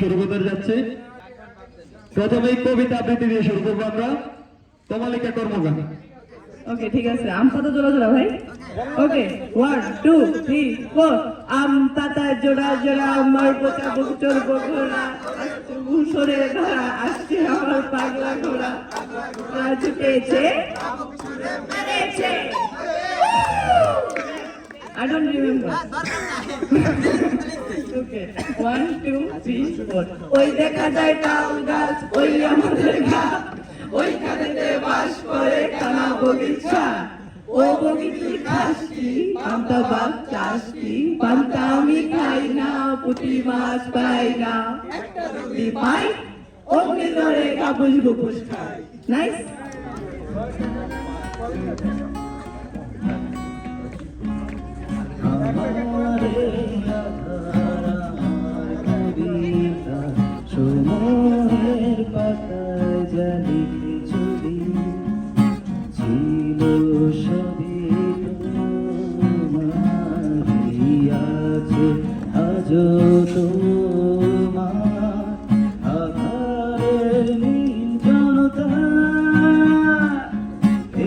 শুরু করতে যাচ্ছে। প্রথমেই কবিতা আবৃত্তি দিয়ে শুরু করবো আমরা। কমলিকা কর্মকার। ওকে, ঠিক আছে। আম পাতা জোড়া জোড়া ভাই। ওকে, 1 2 3 4। আম পাতা জোড়া জোড়া আমার বোকা বুকচোর বঘোরা, আসছে মুসরে ধরা, আসছে আমার পাগলা ঘোড়া, ছুটেছে মেরেছে। I don't remember. Okay, 1 2 3 4। ওই দেখা যায় তাল গাছ, ওই আমাদের ঘাট, ওইখানেতে বাস করে কানা বগিচা। ও বগিচি খাস কি, পান্তা ভাত চাস কি, পান্তা আমি খাই না, পুঁটি মাছ পাই না, একটা রুটি পাই, অগ্নি ধরে কাপুস গুপুস খাই। নাইস। সময়ের পাতায় যা লিখেছি ছিল সবই তোমারই আছে, আজও তোমার আধারের নির্জনতা,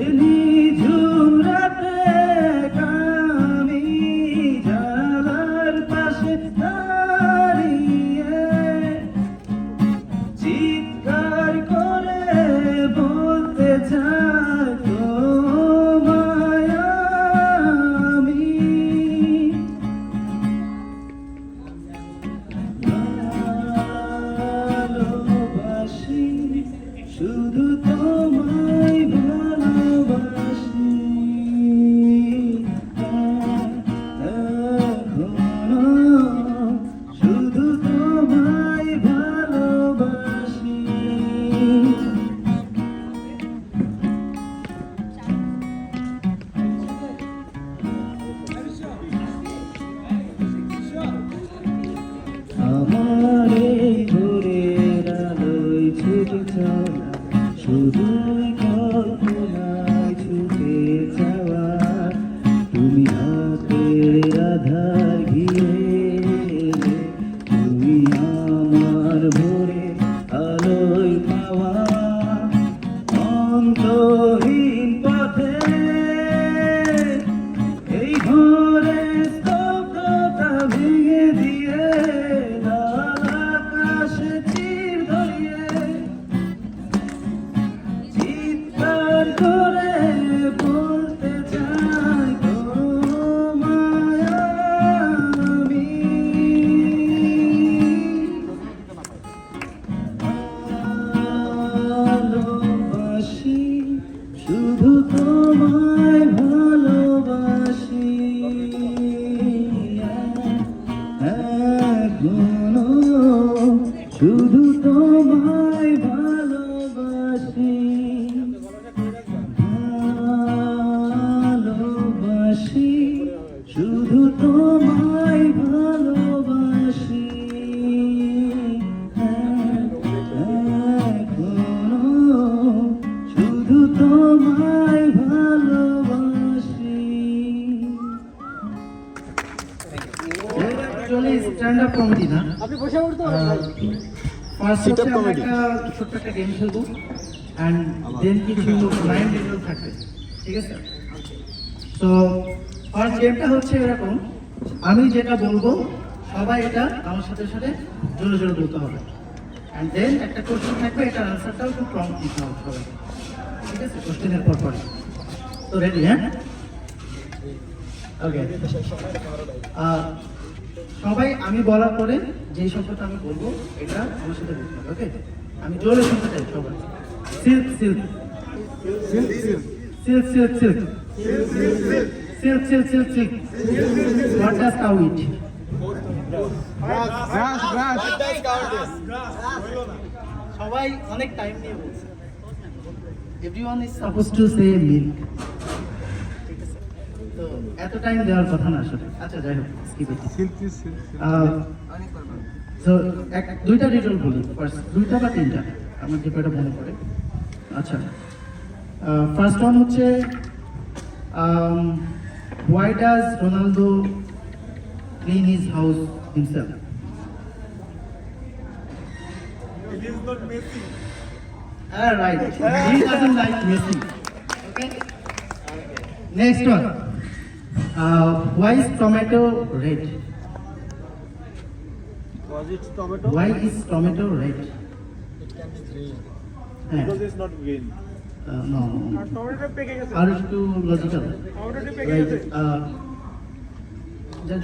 এলি ঝুমরাতে আমি জানালার পাশে দাঁড়িয়ে চিৎকার করে বলতে চাই তোমায় আমি। ভালোবাসি, শুধু তোমায় ভালোবাসি, এখনো শুধু তোমায় ভালোবাসি। আমার এই ভোরের আলোয় ছুটে চলা, শুধুই কল্পনায় ছুটে যাওয়া, তুমি হাতের আধার ঘিরে এলে, তুমি আমার ভোরে আলোয় পাওয়া, অন্তহীন পথে এই ভোরে স্তব্ধতা ভেঙে দিয়ে লাল আকাশে চির ধরিয়ে চিৎকার করে বলতে চাই তোমায় আমি। ভালোবাসি, শুধু তোমায় ভালোবাসি, এখনো শুধু তোমায় ভালোবাসি, ভালোবাসি, শুধু তোমায় ভালোবাসি, এখনো শুধু তোমায় ভালোবাসি। অ্যাকচুয়ালি স্ট্যান্ড আপ কমেডি না, আপনি বসে পড়তে ফার্স্ট হচ্ছে আমরা একটা ছোট্ট একটা গেম খেলবো অ্যান্ড দেন কিছু লাইন ডিটেল থাকবে, ঠিক আছে? তো ফার্স্ট গেমটা হচ্ছে এরকম, আমি যেটা বলবো সবাই এটা আমার সাথে সাথে জোরে জোরে বলতে হবে, অ্যান্ড দেন একটা কোশ্চেন থাকবে, এটার আনসারটাও খুব প্রম্পট দিতে হবে সবাই, ঠিক আছে? কোশ্চেনের পর পর। তো রেডি? হ্যাঁ, ওকে। সবাই আমি বলার পরে যেই শব্দটা আমি বলবো এটা আমার সাথে বলতে হবে, ওকে? আমি জোরে শুনতে চাই সবাই। Silk silk silk silk silk silk silk silk silk silk. What does cow eat? সবাই অনেক টাইম নিয়ে বলছে। Everyone is suppose to say milk. তো এত টাইম দেওয়ার কথা না আসলে। আচ্ছা যাই হোক, স্কিপ ইট। তো দুইটা ডিটেল বলি, দুইটা বা তিনটা, আমার যে কয়টা মনে পড়ে। আচ্ছা, ফার্স্ট ওয়ান হচ্ছে why does Ronaldo clean his house himself? Right. He doesn't like Messi. Okay. Next one. Why is tomato red? Why is tomato red? Because it's not green. No. Are you logical? Right.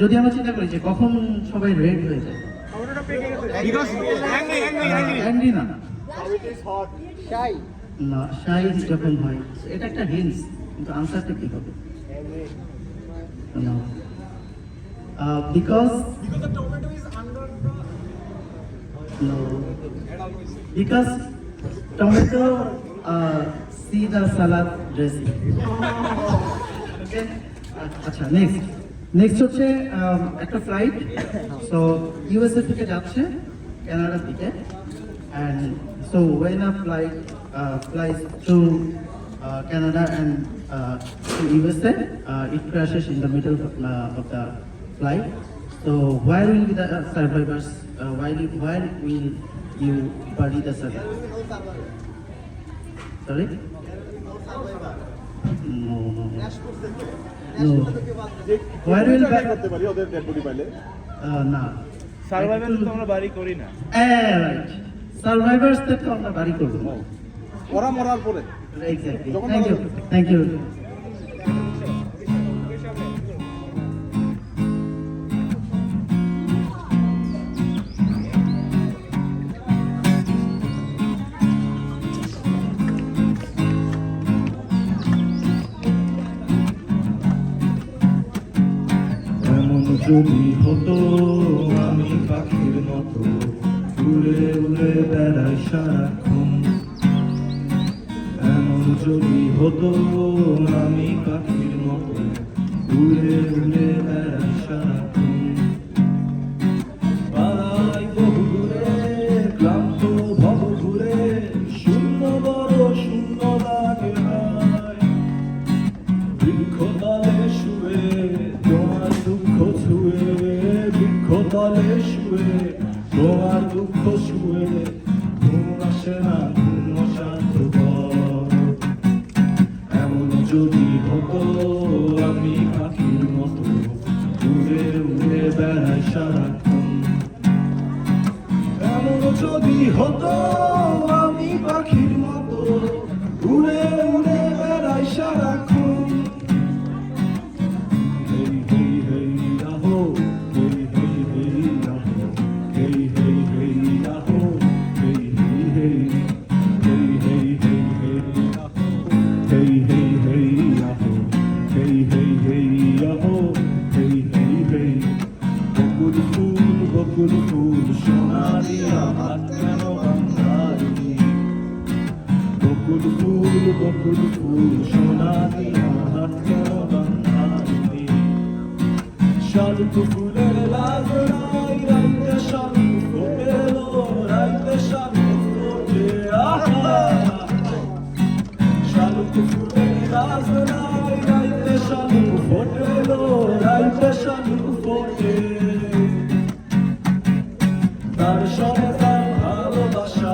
যদি আমরা চিন্তা করি যে কখন সবাই red হয়ে যায়, Because angry না, it is hot. না শাই যখন হয়, এটা একটা হিন্টস, কিন্তু আনসারটা কি হবে? No. Because the tomato is under no. Because tomato see the salad dressing. Okay. আচ্ছা, নেক্সট হচ্ছে একটা ফ্লাইট, সো ইউএসএ থেকে যাচ্ছে কানাডার দিকে, and so when a flight flies through Canada and to USA, it crashes in the middle of the flight. So where will be the survivors? Where will you bury the survivors? Sorry? No. Where will করতে পারি ওদের dead body পাইলে না survival তো আমরা বাড়ি করি না রাইট, সার্ভাইভার্স থেকে আমরা বাড়ি করবো। ওরা মরার পরে এক্স্যাক্টলি, থ্যাংক ইউ। এমন যদি হতো আমি পাখির মতো উড়ে উড়ে বেড়াই সারাক্ষণ, এমন যদি হতো আমি পাখির মতো উড়ে উড়ে বেড়াই সারাক্ষণ, পালাই বহু দূরে ক্লান্ত ভব ঘুরে শূন্য বড় শূন্য লাগে ভাই, বৃক্ষতলে শুয়ে তোমার দুঃখ ছুঁয়ে, বৃক্ষতলে শুয়ে তোমার দুঃখ শুয়ে, ঘুম আসে না ঘুম শান্ত কর। এমন যদি হতো আমি পাখির মতো উড়ে উড়ে বেড়াই সারাক্ষণ, এমন যদি হতো আমি পাখির মতো উড়ে উড়ে বেড়াই সারাক্ষণ। Hey hey hey yaho, hey hey hey yaho, hey hey hey yaho, hey hey hey, hey hey hey hey yaho, hey hey hey yaho, hey hey hey yaho, hey hey hey. বকুল ফুল সোনা দিয়া হাত কেন বাঁধাইনি, বকুল ফুল সোনা দিয়া হাত কেন বাঁধাইনি, শালুক ফুলের লাজ নাই রাইতে শালুক ফোটেলো, রাইতে শালুক ফোটে আহা, শালুক ফুলের লাজ নাই রাইতে শালুক ফোটেলো, রাইতে শালুক ফোটে, তার সনে তার ভালোবাসা,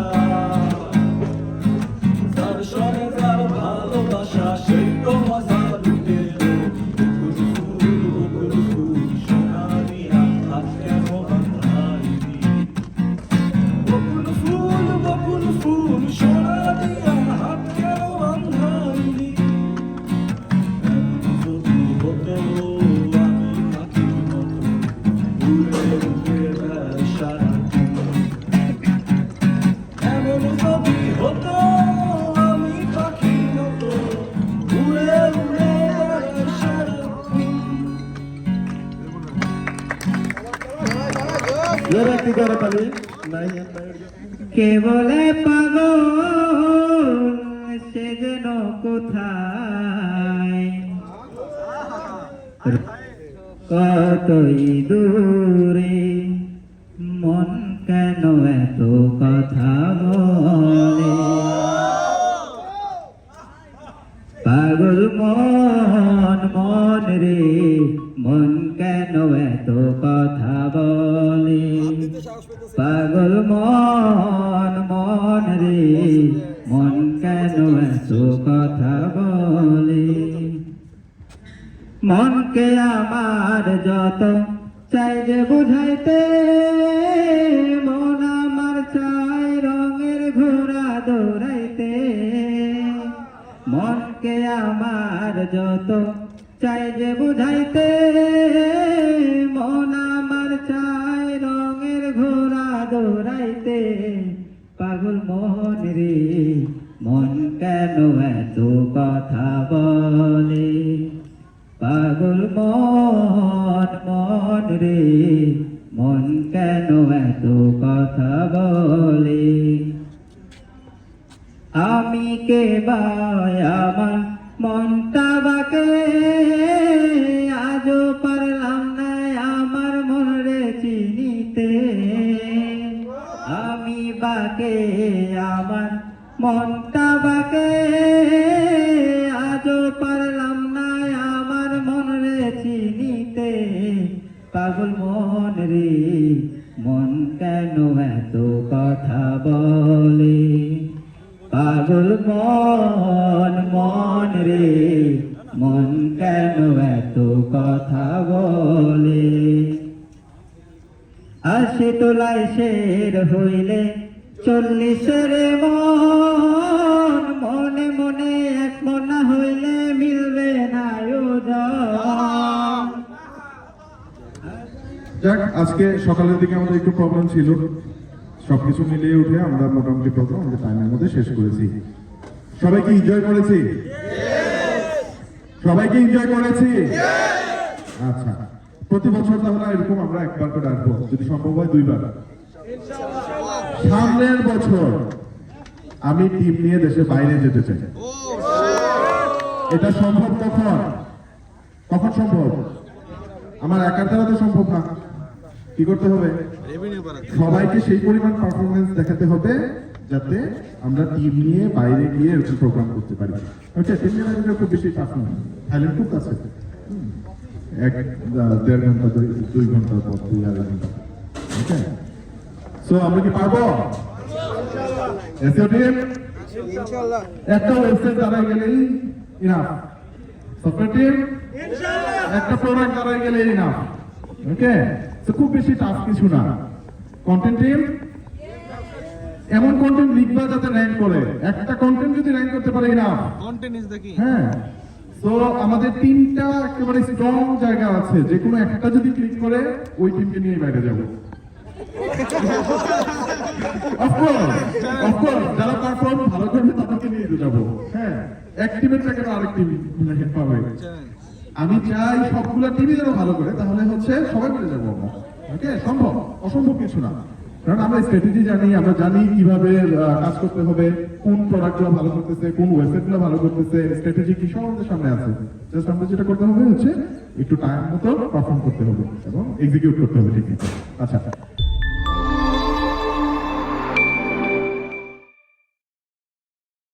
তার সনে তার ভালোবাসা সেই তো মজা লুটে, বকুল ফুল সোনা দিয়া হাত কেন বাঁধাইনি, বকুল ফুল সোনা দিয়া হাত কেন বাঁধাইনি, এমন যদি হতো আমি পাখির মতো উড়ে উড়ে বেড়াই সারাক্ষণ, এমন যদি হতো আমি পাখির মতো উড়ে উড়ে বেড়াই সারাক্ষণ। জোরে কি করে পালি নাই কে বলে পাগল সে যেন কোথায়, কতই দূরে মন কেন এত কথা বলে, পাগল মন রে মন কেন এত কথা বলে পাগল মন মন রে মন কেন এত কথা বলে মনকে আমার যত চাই যে বুঝাইতে মন আমার চাই রঙের ঘোড়া দৌড়াইতে মনকে আমার যত চাই যে বুঝাইতে মন আমার চাই রঙের ঘোড়া দৌড়াইতে পাগল মন রে মন কেন এত কথা বলে পাগল মন মন রে মন কেন এত কথা বলে আমি কে বাই আমার মনটা বাকে আজও পারলাম না আমার মনরে চিনিতে আমি বাকে আমার মনটা বাকে আজও পারলাম না আমার মনরে চিনিতে পাগল মন রে মন কেন এত কথা বলে পাগল মন মন রে মন কেন এত কথা বলে আশি তোলায় শের হইলে 40 মন মনে মনে এক মনা হইলে মিলবে না ওজন যাক আজকে সকালের দিকে আমাদের একটু প্রবলেম ছিল সবকিছু মিলিয়ে উঠে আমরা মোটামুটি প্রোগ্রাম আমাদের টাইমের মধ্যে শেষ করেছি সবাইকে এনজয় করেছি সবাইকে এনজয় করেছি আচ্ছা প্রতি বছর তাহলে এরকম আমরা একবার করে আসবো যদি সম্ভব হয় 2 বার সামনের বছর আমি টিম নিয়ে দেশের বাইরে যেতে চাই এটা সম্ভব কখন সম্ভব আমার একার দ্বারা তো সম্ভব না কি করতে হবে সবাইকে সেই পরিমাণ পারফরমেন্স দেখাতে হবে যাতে আমরা টিম নিয়ে বাইরে গিয়ে এরকম প্রোগ্রাম করতে পারি ওকে টিম নিয়ে বাইরে খুব বেশি টাফ না থাইল্যান্ড খুব কাছে 1.5 ঘন্টা 2 ঘন্টার পর 2.5 ঘন্টা ওকে সো আমরা কি পারবো এসও টিম ইনশাআল্লাহ একটা ওয়েবসাইট দাঁড়ায় গেলেই ইনাফ সফটওয়্যার টিম ইনশাআল্লাহ একটা প্রোডাক্ট দাঁড়ায় গেলেই ইনাফ ওকে তো খুব বেশি টাফ কিছু না কন্টেন্ট টিম এমন কন্টেন্ট লিখবা যাতে র‍্যাঙ্ক করে একটা কন্টেন্ট যদি র‍্যাঙ্ক করতে পারে ইনাফ কন্টেন্ট ইজ দ্য কি হ্যাঁ সো আমাদের তিনটা একেবারে স্ট্রং জায়গা আছে যে কোনো একটা যদি ক্লিক করে ওই টিমকে নিয়ে বাইরে যাব অফকোর্স যারা পারফর্ম ভালো করবে তাদেরকে নিয়ে যাব হ্যাঁ এক টিমের থেকে আরেক টিম পাবে আমি চাই সবগুলো টিমই যেন ভালো করে তাহলে হচ্ছে সবাই মিলে যাবো আমরা ওকে সম্ভব অসম্ভব কিছু না কারণ আমরা স্ট্র্যাটেজি জানি আমরা জানি কিভাবে কাজ করতে হবে কোন প্রোডাক্টগুলো ভালো করতেছে কোন ওয়েবসাইটগুলো ভালো করতেছে স্ট্র্যাটেজি কি সব আমাদের সামনে আছে জাস্ট আমরা যেটা করতে হবে হচ্ছে একটু টাইম মতো পারফর্ম করতে হবে এবং এক্সিকিউট করতে হবে ঠিক আচ্ছা